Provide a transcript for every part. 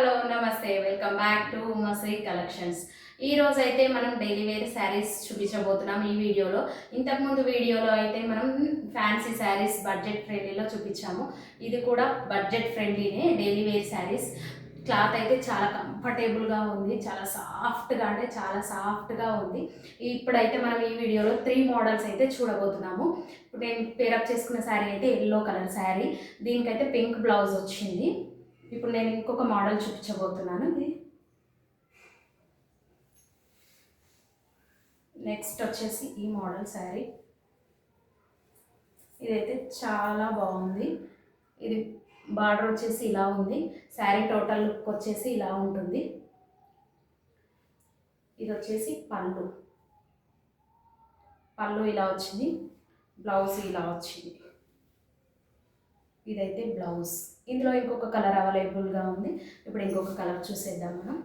Hello నమస్తే welcome back to Umashri collections. ఈ రోజు అయితే మనం డైలీ వేర్ శారీస్ చూపించబోతున్నాం ఈ వీడియోలో. ఇంతకుముందు వీడియోలో అయితే మనం ఫ్యాన్సీ శారీస్ బడ్జెట్ ఫ్రెండ్లీలో చూపించాము. ఇది కూడా బడ్జెట్ ఫ్రెండ్లీనే డైలీ వేర్ శారీస్. క్లాత్ అయితే చాలా కంఫర్టబుల్గా ఉంది, చాలా సాఫ్ట్గా అంటే చాలా సాఫ్ట్గా ఉంది. ఇప్పుడైతే మనం ఈ వీడియోలో 3 మోడల్స్ అయితే చూడబోతున్నాము. ఇప్పుడు నేను పేరప్ చేసుకున్న శారీ అయితే ఎల్లో కలర్ శారీ, దీనికైతే పింక్ బ్లౌజ్ వచ్చింది. ఇప్పుడు నేను ఇంకొక మోడల్ చూపించబోతున్నాను. ఇది నెక్స్ట్ వచ్చేసి ఈ మోడల్ శారీ, ఇదైతే చాలా బాగుంది. ఇది బార్డర్ వచ్చేసి ఇలా ఉంది, శారీ టోటల్ లుక్ వచ్చేసి ఇలా ఉంటుంది. ఇది వచ్చేసి పళ్ళు ఇలా వచ్చింది, బ్లౌజ్ ఇలా వచ్చింది. ఇదైతే బ్లౌజ్. ఇందులో ఇంకొక కలర్ అవైలబుల్గా ఉంది. ఇప్పుడు ఇంకొక కలర్ చూసేద్దాం మనం.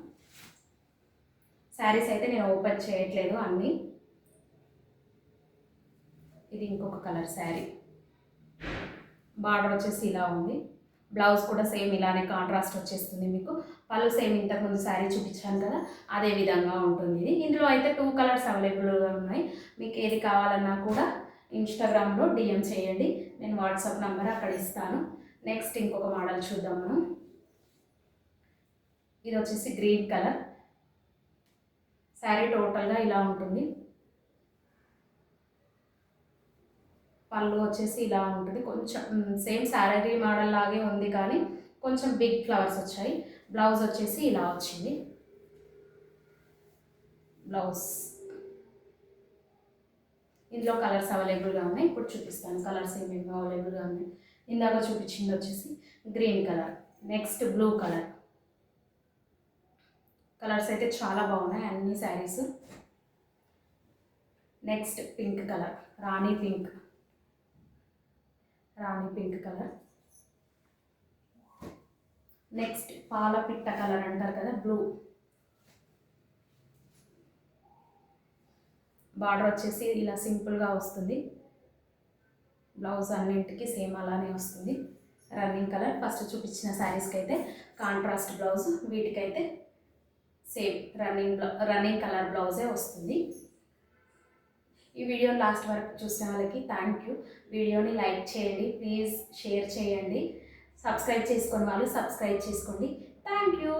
శారీస్ అయితే నేను ఓపెన్ చేయట్లేదు అన్నీ. ఇది ఇంకొక కలర్ శారీ, బార్డర్ వచ్చేసి ఇలా ఉంది, బ్లౌజ్ కూడా సేమ్ ఇలానే కాంట్రాస్ట్ వచ్చేస్తుంది మీకు. పళ్ళు సేమ్ ఇంతకుముందు శారీ చూపించాను కదా, అదే విధంగా ఉంటుంది. ఇది ఇందులో అయితే 2 కలర్స్ అవైలబుల్గా ఉన్నాయి. మీకు ఏది కావాలన్నా కూడా ఇన్స్టాగ్రామ్లో డిఎం చేయండి, నేను వాట్సాప్ నెంబర్ అక్కడ ఇస్తాను. నెక్స్ట్ ఇంకొక మోడల్ చూద్దాం మనం. ఇది వచ్చేసి గ్రీన్ కలర్ శారీ, టోటల్గా ఇలా ఉంటుంది. పళ్ళు వచ్చేసి ఇలా ఉంటుంది, కొంచెం సేమ్ శారీ మోడల్ లాగే ఉంది కానీ కొంచెం బిగ్ ఫ్లవర్స్ వచ్చాయి. బ్లౌజ్ వచ్చేసి ఇలా వచ్చింది. బ్లౌజ్ ఇందులో కలర్స్ అవైలబుల్గా ఉన్నాయి, ఇప్పుడు చూపిస్తాను కలర్స్ ఏమేమి అవైలబుల్గా ఉన్నాయి. ఇందాక చూపించింది వచ్చేసి green colour, next blue colour. Colours అయితే చాలా బాగున్నాయి అన్ని శారీస్. నెక్స్ట్ పింక్ కలర్, రాణి పింక్ కలర్. నెక్స్ట్ పాల పిట్ట కలర్ అంటారు కదా, బ్లూ. బార్డర్ వచ్చేసి ఇలా సింపుల్గా వస్తుంది, బ్లౌజ్ అన్నింటికి సేమ్ అలానే వస్తుంది. రన్నింగ్ కలర్, ఫస్ట్ చూపించిన శారీస్కి అయితే కాంట్రాస్ట్ బ్లౌజ్, వీటికైతే సేమ్ రన్నింగ్ కలర్ బ్లౌజే వస్తుంది. ఈ వీడియో లాస్ట్ వరకు చూసిన వాళ్ళకి థ్యాంక్ యూ. వీడియోని లైక్ చేయండి ప్లీజ్, షేర్ చేయండి, సబ్స్క్రైబ్ చేసుకుని వాళ్ళు సబ్స్క్రైబ్ చేసుకోండి. Thank you.